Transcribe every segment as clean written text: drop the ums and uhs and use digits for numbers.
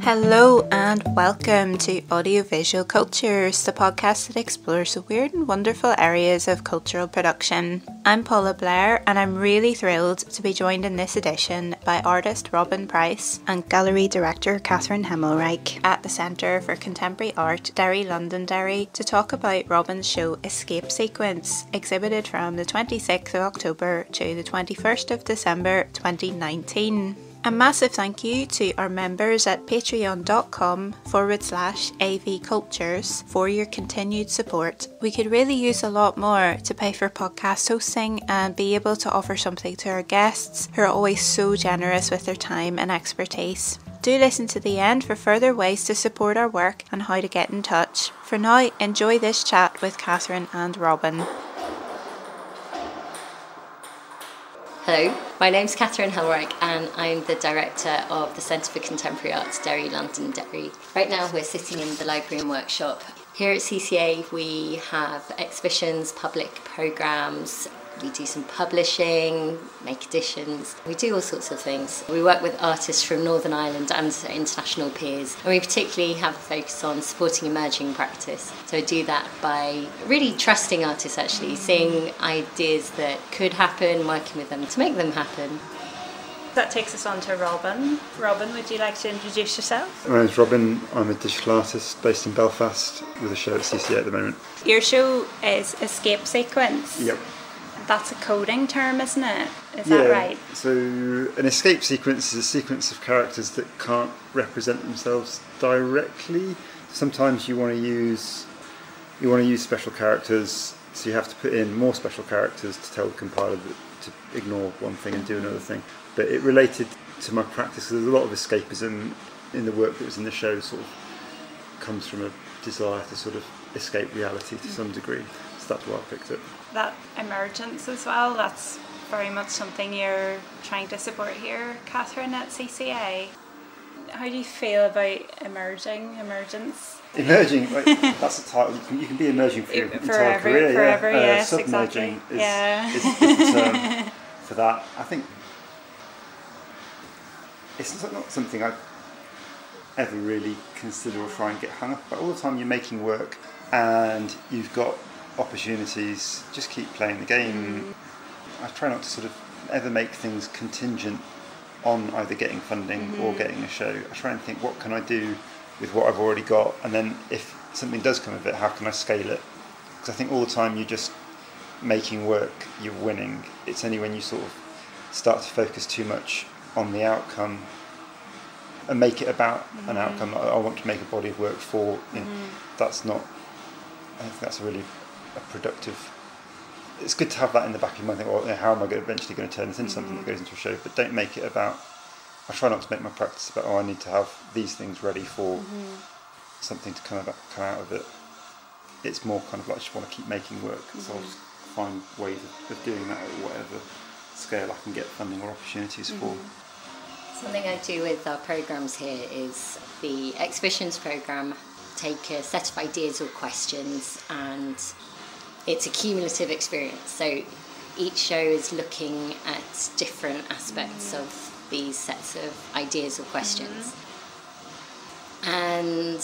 Hello and welcome to Audiovisual Cultures, the podcast that explores the weird and wonderful areas of cultural production. I'm Paula Blair and I'm really thrilled to be joined in this edition by artist Robin Price and gallery director Catherine Hemelryk at the Centre for Contemporary Art, Derry-Londonderry, to talk about Robin's show Escape Sequence, exhibited from the 26th of October to the 21st of December 2019. A massive thank you to our members at patreon.com/avcultures for your continued support. We could really use a lot more to pay for podcast hosting and be able to offer something to our guests who are always so generous with their time and expertise. Do listen to the end for further ways to support our work and how to get in touch. For now, enjoy this chat with Catherine and Robin. Hello, my name's Catherine Hemelryk and I'm the director of the Centre for Contemporary Art, Derry-Londonderry. Right now we're sitting in the library and workshop. Here at CCA we have exhibitions, public programmes, we do some publishing, make editions, we do all sorts of things. We work with artists from Northern Ireland and international peers, and we particularly have a focus on supporting emerging practice. So I do that by really trusting artists actually, seeing ideas that could happen, working with them to make them happen. That takes us on to Robin. Robin, would you like to introduce yourself? My name's Robin, I'm a digital artist based in Belfast with a show at CCA at the moment. Your show is Escape Sequence. Yep. That's a coding term, isn't it? Is that right? So an escape sequence is a sequence of characters that can't represent themselves directly. Sometimes you want to use special characters, so you have to put in more special characters to tell the compiler to ignore one thing and do another thing. But it related to my practice. There's a lot of escapism in the work that was in the show. Sort of comes from a desire to sort of escape reality to some degree. So that's why I picked it. That emergence as well, that's very much something you're trying to support here, Catherine, at CCA. How do you feel about emergence? Emerging, like, that's the title. You can be emerging for your entire career. Forever, yes, submerging exactly. is the term for that. I think it's not something I ever really consider or try and get hung up about. All the time you're making work and you've got opportunities, just keep playing the game. I try not to sort of ever make things contingent on either getting funding or getting a show. I try and think, what can I do with what I've already got, and then if something does come of it, how can I scale it? Because I think all the time you're just making work, you're winning. It's only when you sort of start to focus too much on the outcome and make it about an outcome. I want to make a body of work for, that's not, I think that's really a productive. It's good to have that in the back of your mind. Think, well, how am I eventually going to turn this into something that goes into a show? But don't make it about. I try not to make my practice about. I need to have these things ready for something to come out of it. It's more kind of like I just want to keep making work. So I'll just find ways of doing that at whatever scale I can get funding or opportunities for. Something I do with our programmes here is the exhibitions programme. Take a set of ideas or questions, and it's a cumulative experience. So each show is looking at different aspects of these sets of ideas or questions, and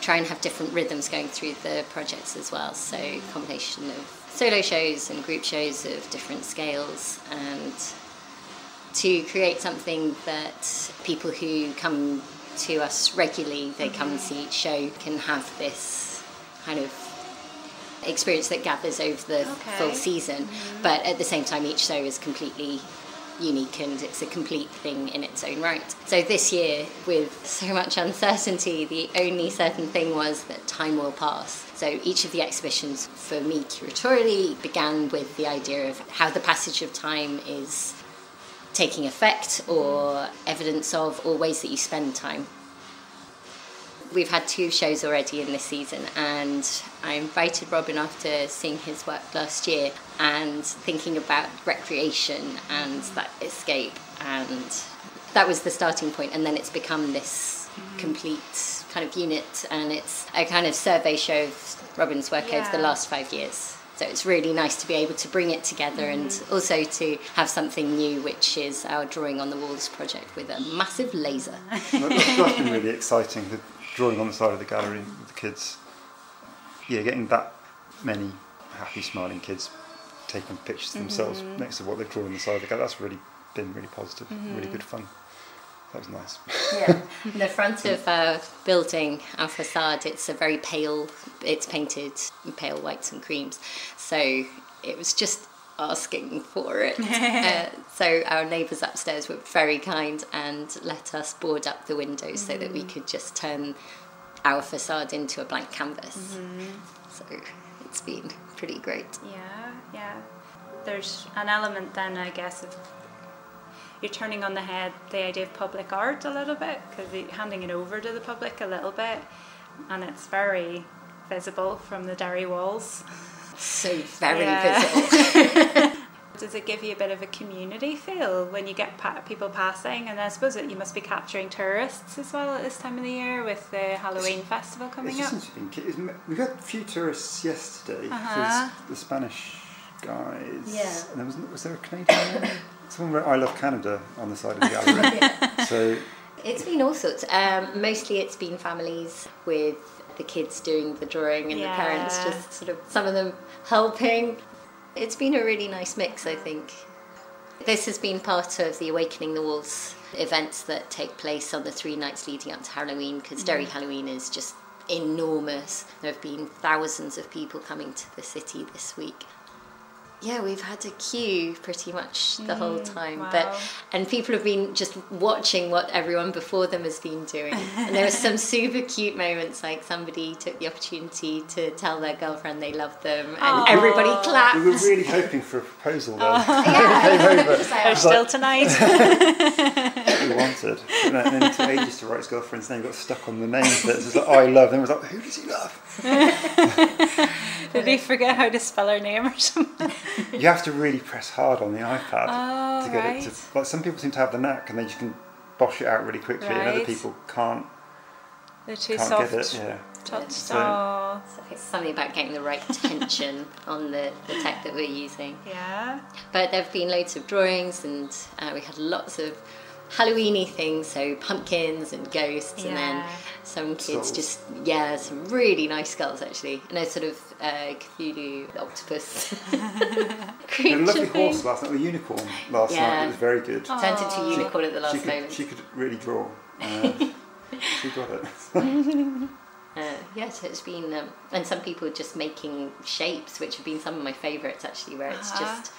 try and have different rhythms going through the projects as well. So a combination of solo shows and group shows of different scales, and to create something that people who come to us regularly, they come and see each show, can have this kind of experience that gathers over the full season, but at the same time each show is completely unique and it's a complete thing in its own right. So this year, with so much uncertainty, the only certain thing was that time will pass. So each of the exhibitions for me curatorially began with the idea of how the passage of time is taking effect or evidence of, or ways that you spend time. We've had 2 shows already in this season, and I invited Robin after seeing his work last year and thinking about recreation and that escape, and that was the starting point, and then it's become this complete kind of unit, and it's a kind of survey show of Robin's work over the last 5 years. So it's really nice to be able to bring it together and also to have something new, which is our Drawing on the Walls project with a massive laser. That's been really exciting, the drawing on the side of the gallery with the kids. Yeah, getting that many happy, smiling kids taking pictures of themselves next to what they've drawn on the side of the gallery, that's really been really positive, really good fun. That was nice. Yeah, the front of our building, our facade, it's a very pale, it's painted in pale whites and creams, so it was just asking for it. So our neighbours upstairs were very kind and let us board up the windows so that we could just turn our facade into a blank canvas. So it's been pretty great. Yeah. There's an element then, I guess, of you're turning on the head the idea of public art a little bit, because you're handing it over to the public a little bit, and it's very visible from the Derry walls. So very visible. Does it give you a bit of a community feel when you get people passing? And I suppose that you must be capturing tourists as well at this time of the year with the Halloween festival coming up. We got a few tourists yesterday. There's the Spanish guys. Yeah. And was there a Canadian one? Someone wrote "I love Canada" on the side of the gallery. So it's been all sorts. Mostly it's been families with the kids doing the drawing and the parents just sort of, some of them helping. It's been a really nice mix, I think. This has been part of the Awakening the Walls events that take place on the 3 nights leading up to Halloween, because Derry Halloween is just enormous. There have been thousands of people coming to the city this week. Yeah, we've had a queue pretty much the whole time, and people have been just watching what everyone before them has been doing. And there were some super cute moments, like somebody took the opportunity to tell their girlfriend they loved them, and everybody clapped. we were really hoping for a proposal though. There's still tonight. We wanted, and then it took ages to write his girlfriend's name. Got stuck on the name bit. It was like "I love," and it was like, who does he love? Did he forget how to spell her name or something? You have to really press hard on the iPad to get it to. Like, some people seem to have the knack and they just can bosh it out really quickly, and other people can't. They're too can't soft. get it. Yeah. Touched. So it's something about getting the right tension on the tech that we're using. Yeah. But there have been loads of drawings, and we had lots of Halloweeny things, so pumpkins and ghosts, and then some kids skulls. Some really nice skulls actually, and a sort of Cthulhu octopus creature. A lovely thing. horse last night, the unicorn last night. It was very good. Turned into a unicorn at the last moment. She could really draw. She got it. So it's been, and some people just making shapes, which have been some of my favourites actually, where it's just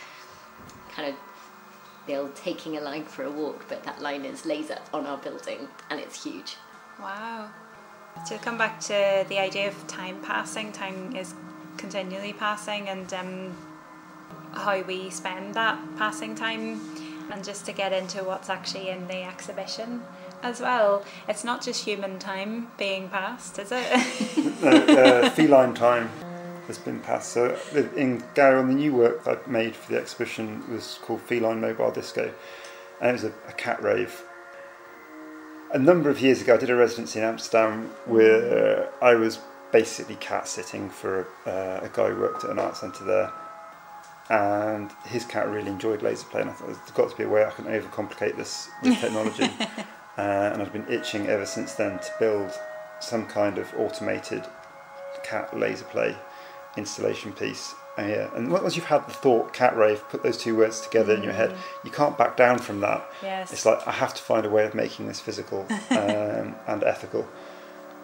kind of they're taking a line for a walk, but that line is laser on our building, and it's huge. Wow. To come back to the idea of time passing, time is continually passing, and how we spend that passing time, and just to get into what's actually in the exhibition as well. It's not just human time being passed, is it? No, feline time has been passed. So in Gary, on the new work that I made for the exhibition was called Feline Mobile Disco, and it was a cat rave. A number of years ago I did a residency in Amsterdam where I was basically cat sitting for a guy who worked at an art centre there, and his cat really enjoyed laser play, and I thought there's got to be a way I can overcomplicate this with technology. And I've been itching ever since then to build some kind of automated cat laser play installation piece. And once you've had the thought cat rave, put those two words together in your head, you can't back down from that. Yes. It's like, I have to find a way of making this physical and ethical.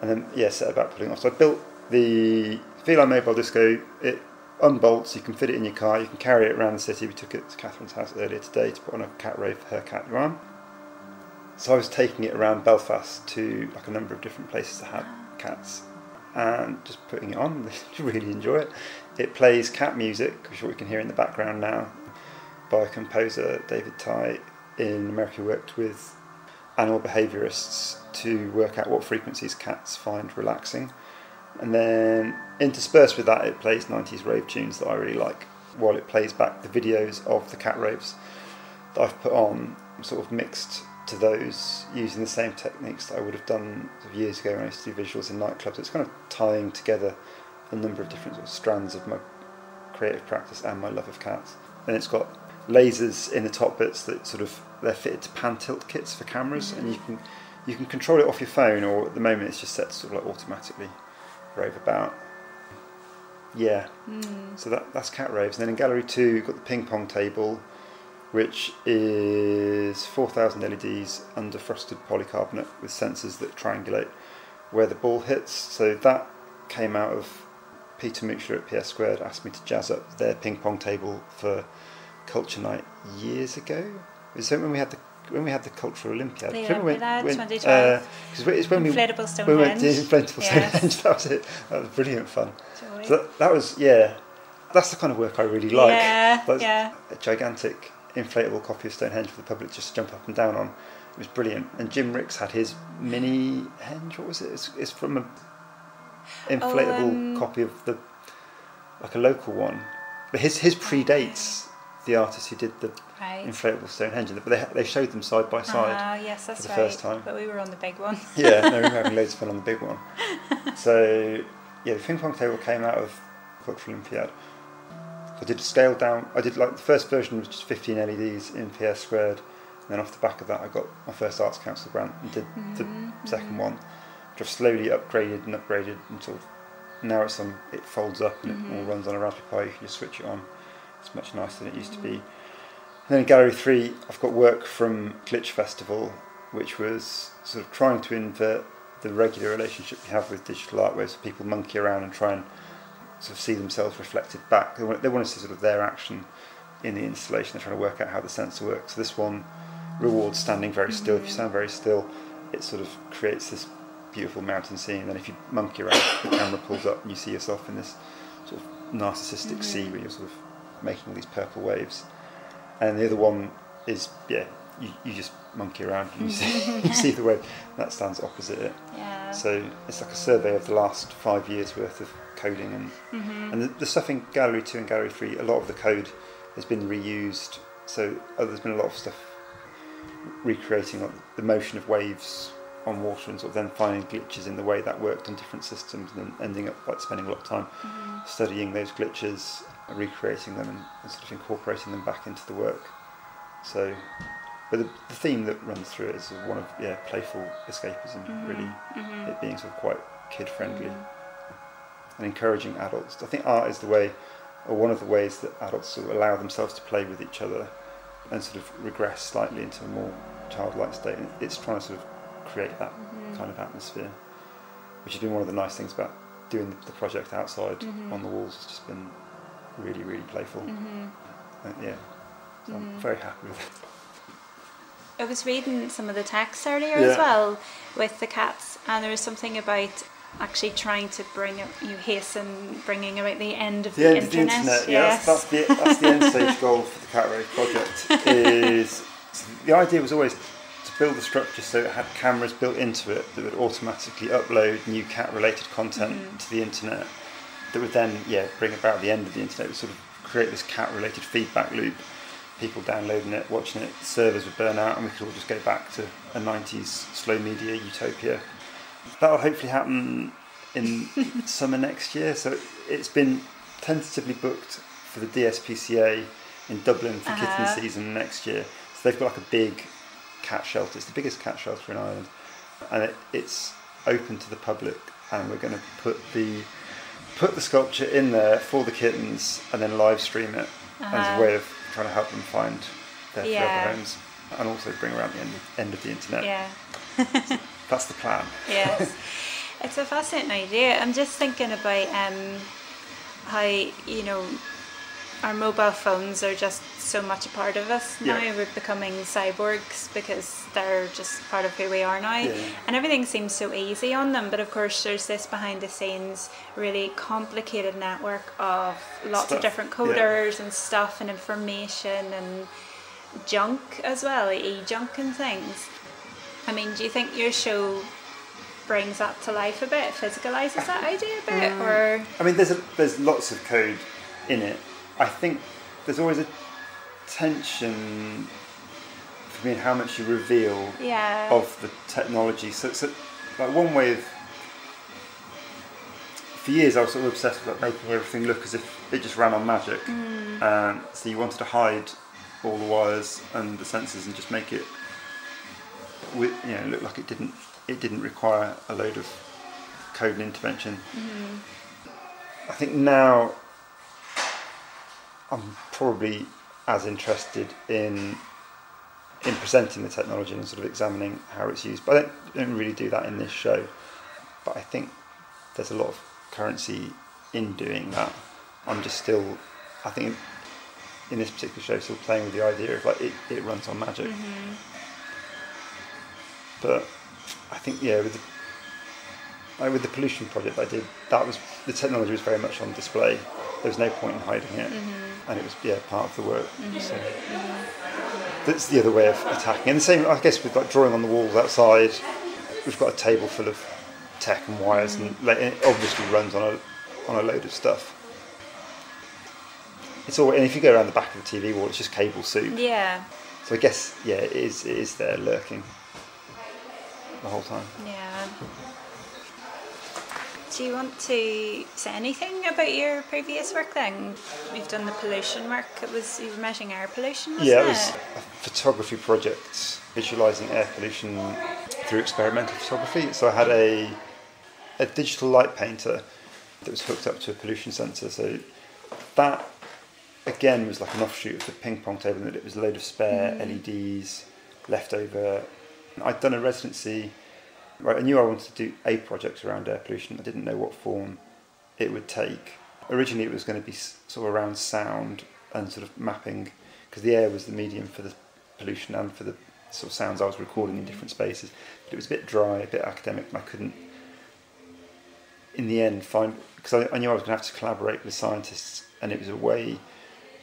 And then set about putting it off. So I built the Feline Mobile Disco. It unbolts, you can fit it in your car, you can carry it around the city. We took it to Catherine's house earlier today to put on a cat rave for her cat Joanne. So I was taking it around Belfast to like a number of different places that had cats, and just putting it on. They really enjoy it. It plays cat music, which is what we can hear in the background now, by composer David Tye in America, who worked with animal behaviourists to work out what frequencies cats find relaxing. And then interspersed with that, it plays 90s rave tunes that I really like, while it plays back the videos of the cat raves that I've put on, sort of mixed to those using the same techniques that I would have done years ago when I used to do visuals in nightclubs. It's kind of tying together a number of different sort of strands of my creative practice and my love of cats. And it's got lasers in the top bits that they're fitted to pan tilt kits for cameras, and you can control it off your phone, or at the moment it's just set to sort of like automatically rave about. Yeah. So that's cat raves. And then in gallery 2 you've got the ping pong table, which is 4,000 LEDs under frosted polycarbonate with sensors that triangulate where the ball hits. So that came out of Peter Muchler at PS Squared asked me to jazz up their ping pong table for Culture Night years ago. Was it when we had the Cultural Olympiad? Yeah, 2012. It's when Inflatable Stonehenge. We went to Inflatable Stonehenge. That was it. That was brilliant fun. Joy. So that was, yeah, that's the kind of work I really like. Yeah. A gigantic inflatable copy of Stonehenge for the public just to jump up and down on. It was brilliant. And Jim Ricks had his mini henge. What was it? It's from a inflatable copy of like a local one. But his predates the artist who did the inflatable Stonehenge, but they showed them side by side. Yes, that's for the first time. But we were on the big one. Yeah, no, we were having loads of fun on the big one. So yeah, the ping pong table came out of Cultural Olympiad. I did scale down. I did like the first version was just 15 LEDs in PS Squared, and then off the back of that I got my first Arts Council grant and did the second one, which I've slowly upgraded and sort of now it folds up and it all runs on a Raspberry Pi. You can just switch it on. It's much nicer than it used to be. And then in Gallery 3 I've got work from Glitch Festival, which was sort of trying to invert the regular relationship we have with digital art, where people monkey around and try and sort of see themselves reflected back. They want to see sort of their action in the installation. They're trying to work out how the sensor works. So this one rewards standing very still. If you stand very still, it sort of creates this beautiful mountain scene. And then if you monkey around, the camera pulls up and you see yourself in this sort of narcissistic sea where you're sort of making all these purple waves. And the other one is, you just monkey around and you see the wave. That stands opposite it. Yeah. So it's like a survey of the last 5 years worth of coding and the stuff in Gallery 2 and Gallery 3, a lot of the code has been reused. So there's been a lot of stuff recreating the motion of waves on water and sort of then finding glitches in the way that worked on different systems, and then ending up like spending a lot of time studying those glitches, recreating them and sort of incorporating them back into the work. So, but the theme that runs through it is one of playful escapism, really, it being sort of quite kid friendly and encouraging adults. I think art is the way, or one of the ways that adults sort of allow themselves to play with each other and sort of regress slightly into a more childlike state. And it's trying to sort of create that kind of atmosphere, which has been one of the nice things about doing the project outside on the walls. It's just been really, really playful. So I'm very happy with it. I was reading some of the text earlier as well with the cats, and there was something about actually trying to hasten bringing about the end of the internet. Yes. That's the end stage goal for the Cat Rave project. The idea was always to build the structure so it had cameras built into it that would automatically upload new cat related content to the internet, that would then bring about the end of the internet. It would sort of create this cat related feedback loop, people downloading it, watching it, servers would burn out, and we could all just go back to a 90s slow media utopia. That'll hopefully happen in summer next year. So it's been tentatively booked for the DSPCA in Dublin for kitten season next year. So they've got like a big cat shelter. It's the biggest cat shelter in Ireland, and it's open to the public. And we're going to put the sculpture in there for the kittens and then live stream it as a way of trying to help them find their forever homes, and also bring around the end of the internet. So that's the plan. Yes. It's a fascinating idea. I'm just thinking about how, our mobile phones are just so much a part of us now. We're becoming cyborgs because they're just part of who we are now. And everything seems so easy on them. But of course there's this behind the scenes really complicated network of lots of different coders and stuff and information and junk as well, e-junk and things. I mean, do you think your show brings that to life a bit, physicalises that idea a bit, or? I mean, there's lots of code in it. I think there's always a tension for me in how much you reveal of the technology. So like one way of for years I was sort of obsessed with making everything look as if it just ran on magic. So you wanted to hide all the wires and the sensors and just make it look like it didn't require a load of code and intervention. I think now I'm probably as interested in presenting the technology and sort of examining how it's used, but I don't really do that in this show. But I think there's a lot of currency in doing that. I'm just still, I think in this particular show, still playing with the idea of like it runs on magic. But I think with the pollution project I did, the technology was very much on display. There was no point in hiding it, and it was part of the work. So that's the other way of attacking. And the same, I guess, with like drawing on the walls outside. We've got a table full of tech and wires, and it obviously runs on a load of stuff. It's all, and if you go around the back of the TV wall, it's just cable soup. Yeah. So I guess it is there lurking the whole time. Yeah. Do you want to say anything about your previous work then? You've done the pollution work. You were measuring air pollution, wasn't it? Yeah, it was a photography project visualising air pollution through experimental photography. So I had a digital light painter that was hooked up to a pollution sensor. So that again was like an offshoot of the ping pong table, and it was a load of spare LEDs left over. I'd done a residency. Right, I knew I wanted to do a project around air pollution. I didn't know what form it would take. Originally it was going to be sort of around sound and sort of mapping, because the air was the medium for the pollution and for the sort of sounds I was recording in different spaces. But it was a bit dry, a bit academic, and I couldn't, in the end, find, because I knew I was going to have to collaborate with scientists, and it was a way,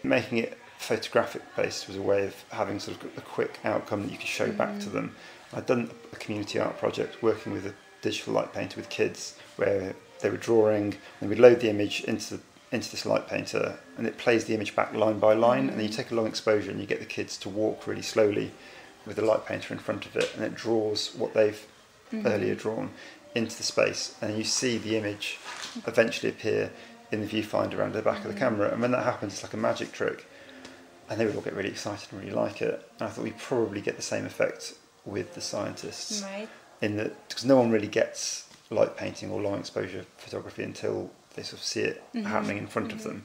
making it photographic based was a way of having sort of a quick outcome that you could show back to them. I'd done a community art project working with a digital light painter with kids, where they were drawing and we'd load the image into this light painter, and it plays the image back line by line, and then you take a long exposure and you get the kids to walk really slowly with the light painter in front of it, and it draws what they've earlier drawn into the space, and you see the image eventually appear in the viewfinder around the back of the camera. And when that happens, it's like a magic trick, and they would all get really excited and really like it. And I thought we'd probably get the same effect with the scientists, right? Because no one really gets light painting or long exposure photography until they sort of see it happening in front of them.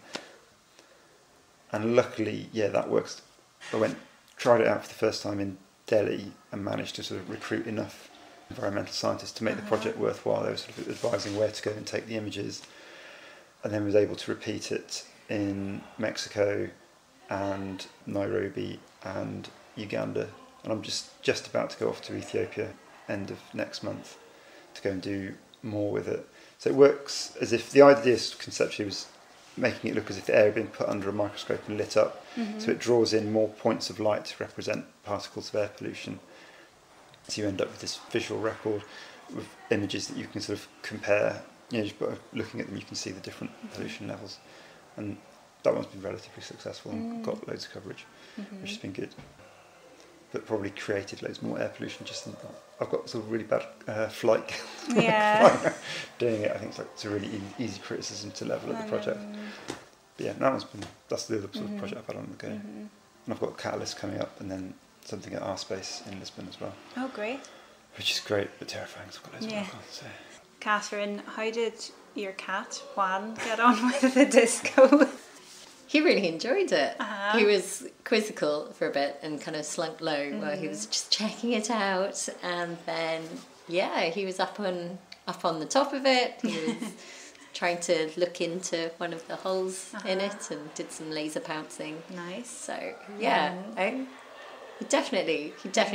And luckily, that works. I tried it out for the first time in Delhi and managed to sort of recruit enough environmental scientists to make the project worthwhile. They were sort of advising where to go and take the images, and then was able to repeat it in Mexico and Nairobi and Uganda. And I'm just about to go off to Ethiopia end of next month to go and do more with it. So it works as if the idea conceptually was making it look as if the air had been put under a microscope and lit up. So it draws in more points of light to represent particles of air pollution. So you end up with this visual record with images that you can sort of compare. Just by looking at them, you can see the different pollution levels. And that one's been relatively successful and got loads of coverage, which has been good. But probably created loads more air pollution. I've got sort of really bad flight guilt doing it. I think it's a really easy criticism to level at the project. But that's the other sort of project I've had on the go. And I've got Catalyst coming up, and then something at our space in Lisbon as well. Oh, great. Which is great, but terrifying. So I've got loads of work on. So. Catherine, how did your cat, Juan, get on with the disco? He really enjoyed it. He was quizzical for a bit and kind of slunk low while he was just checking it out, and then he was up on the top of it. He was trying to look into one of the holes in it and did some laser pouncing. Nice. So he definitely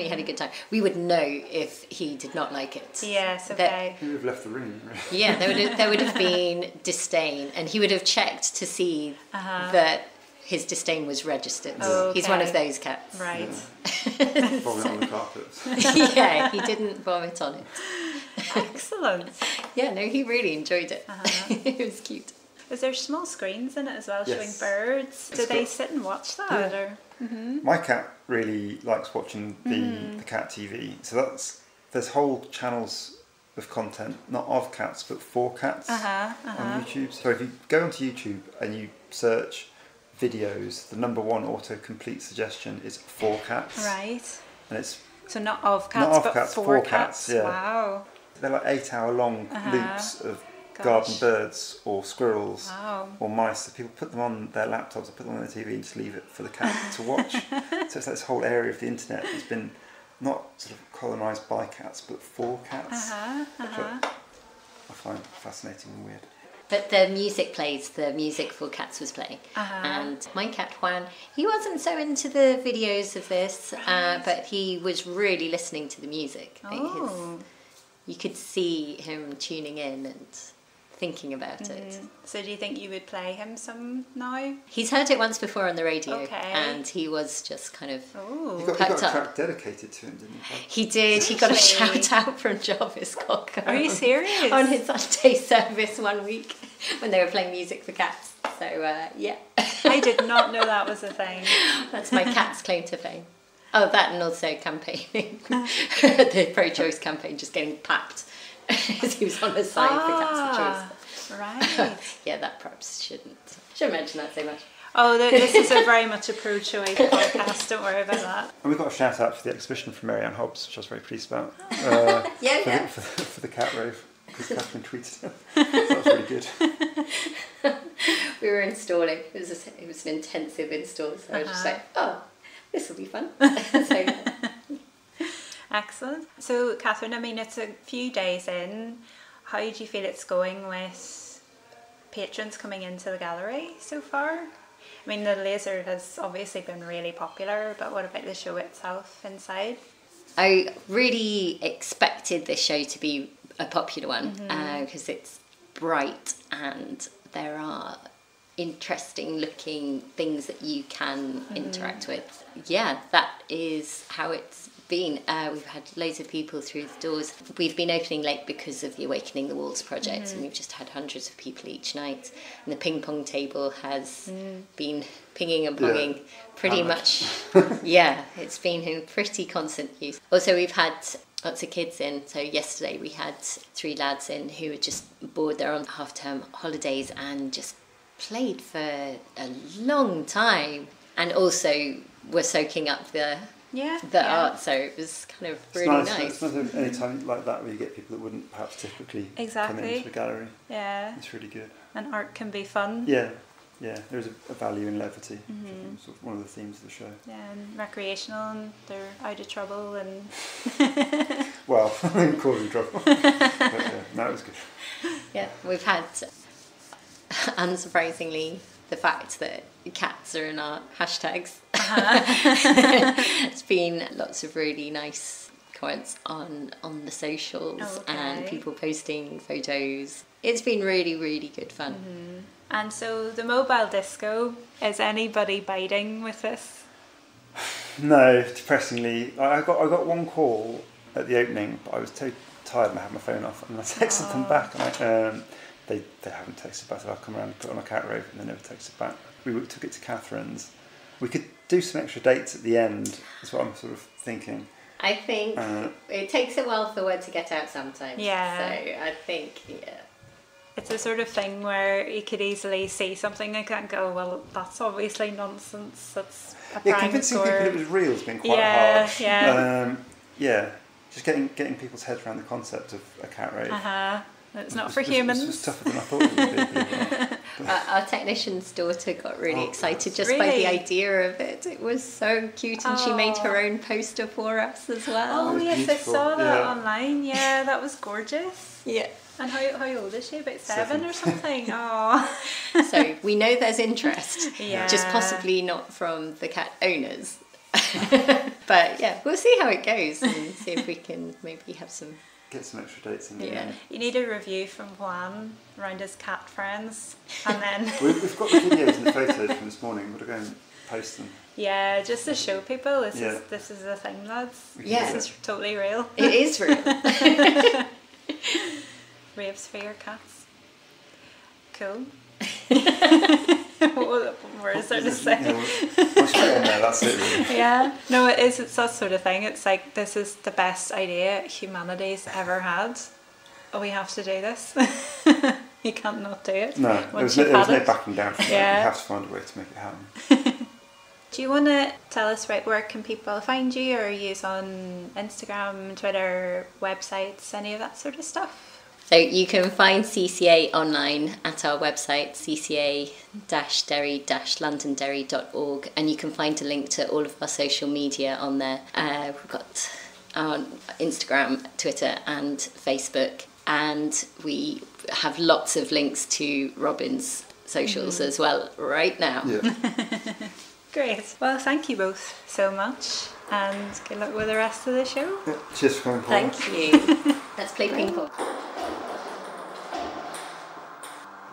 had a good time. We would know if he did not like it. Yes, okay. He would have left the room. Yeah, there would have been disdain, and he would have checked to see that his disdain was registered. Oh, okay. He's one of those cats. Right. Vomit on the carpet. Yeah, he didn't vomit on it. Excellent. Yeah, no, he really enjoyed it. It was cute. Is there small screens in it as well, showing birds? Do they sit and watch that? Yeah. Or? My cat really likes watching the cat TV. So there's whole channels of content, not of cats, but for cats on YouTube. So if you go onto YouTube and you search videos, the number one autocomplete suggestion is for cats. Right. And it's so not of cats, but cats, for cats. Yeah. Wow. They're like 8-hour long loops of garden birds or squirrels or mice. So people put them on their laptops or put them on their TV and just leave it for the cat to watch. So it's like this whole area of the internet has been not sort of colonised by cats, but for cats. Which I find fascinating and weird. But the music plays, the music for cats was playing. And my cat Juan, he wasn't so into the videos of this, but he was really listening to the music. You could see him tuning in and thinking about it. So do you think you would play him some now? He's heard it once before on the radio, and he was just kind of He got a track dedicated to him, didn't he? He did. He got a shout out from Jarvis Cocker. Are you serious? On his Sunday service one week when they were playing music for cats. So yeah. I did not know that was a thing. That's my cat's claim to fame. Oh, that and also campaigning. The pro-choice campaign just getting packed as he was on the side for Cats for Choice. Right. Yeah, that perhaps shouldn't mention that so much. Oh, this is a very much a pro-choice podcast, don't worry about that. And we got a shout out for the exhibition from Mary Ann Hobbs, which I was very pleased about. For the cat rave, because Catherine tweeted it. So that was really good. We were installing. It was an intensive install, so I was just like, this will be fun. Excellent. So, Catherine, I mean, it's a few days in. How do you feel it's going with patrons coming into the gallery so far? I mean, the laser has obviously been really popular, but what about the show itself inside? I really expected this show to be a popular one because it's bright and there are interesting looking things that you can interact with. Yeah, that is how it's been. We've had loads of people through the doors. We've been opening late because of the Awakening the Walls project, and we've just had hundreds of people each night. And the ping pong table has been pinging and ponging pretty much. Yeah, it's been in pretty constant use. Also, we've had lots of kids in. So yesterday we had 3 lads in who were just bored. They're on half-term holidays and just played for a long time, and also were soaking up the art, so it was kind of really nice. It's not any time like that where you get people that wouldn't perhaps typically come into the gallery. Yeah, it's really good. And art can be fun. Yeah, there's a value in levity, sort of one of the themes of the show. Yeah, and recreational, and they're out of trouble and well, causing trouble. But yeah, no, it was good. Yeah, we've had, unsurprisingly, the fact that cats are in our hashtags. It's been lots of really nice comments on the socials and people posting photos. It's been really, really good fun. And so the mobile disco, is anybody biting with this? No, depressingly. I got one call at the opening, but I was too tired and I had my phone off, and I texted them back, and they haven't texted back, so I'll come around and put it on a cat rave, and they never texted back. We took it to Catherine's. We could do some extra dates at the end, is what I'm sort of thinking. I think it takes a while for word to get out sometimes. Yeah. So I think, it's a sort of thing where you could easily see something like that and go, well, that's obviously nonsense. That's a prank. Convincing people it was real has been quite hard. Yeah. Just getting people's heads around the concept of a cat rave. It's not for humans. It was tougher than I thought it would be. Our technician's daughter got really excited just by the idea of it. It was so cute, and she made her own poster for us as well. Oh yes, beautiful. I saw that online. Yeah, that was gorgeous. Yeah. And how old is she? About 7 or something? Oh. So we know there's interest, just possibly not from the cat owners. But yeah, we'll see how it goes and see if we can maybe get some extra dates in there. Yeah. You need a review from Juan around his cat friends, and then we've got the videos and the photos from this morning. We'll go and post them. Yeah, just to show people this is a thing, lads. Yeah, this is totally real. It is real. Raves for your cats. Cool. What more is there to say? What's going on there? That's it, really. Yeah. No, it is. It's that sort of thing. It's like, this is the best idea humanity's ever had. oh, we have to do this. You can't not do it. No, there was no backing down from that. You have to find a way to make it happen. Do you want to tell us, right, where can people find you, or use on Instagram, Twitter, websites, any of that sort of stuff? So you can find CCA online at our website, CCA-Derry-Londonderry.org, and you can find a link to all of our social media on there. We've got our Instagram, Twitter and Facebook, and we have lots of links to Robin's socials as well right now. Yeah. Great. Well, thank you both so much, and good luck with the rest of the show. Yeah, cheers for coming. Thank you. Let's play ping pong.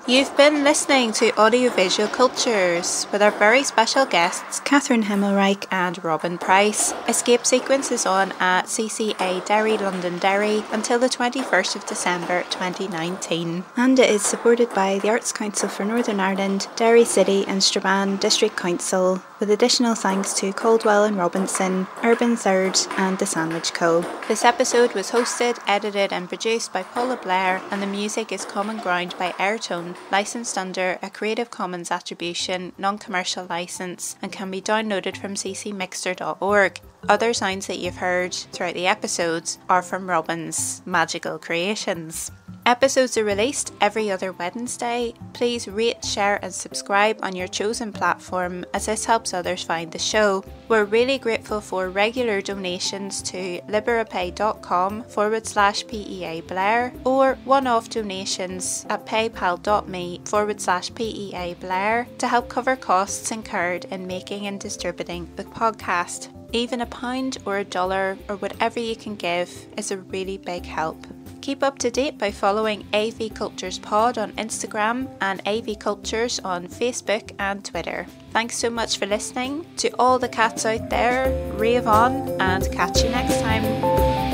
You've been listening to Audiovisual Cultures with our very special guests Catherine Hemelryk and Robin Price. Escape Sequence is on at CCA-Derry-Londonderry until the 21st of December 2019. And it is supported by the Arts Council for Northern Ireland, Derry City and Strabane District Council, with additional thanks to Caldwell and Robinson, Urban Third and The Sandwich Co. This episode was hosted, edited and produced by Paula Blair, and the music is Common Ground by Airtone, licensed under a Creative Commons Attribution, non-commercial licence, and can be downloaded from ccmixter.org. Other sounds that you've heard throughout the episodes are from Robin's magical creations. Episodes are released every other Wednesday. Please rate, share and subscribe on your chosen platform, as this helps others find the show. We're really grateful for regular donations to liberapay.com/PEA Blair, or one-off donations at paypal.me/PEA Blair to help cover costs incurred in making and distributing the podcast. Even £1 or $1 or whatever you can give is a really big help. Keep up to date by following AV Cultures Pod on Instagram and AV Cultures on Facebook and Twitter. Thanks so much for listening. To all the cats out there, rave on and catch you next time.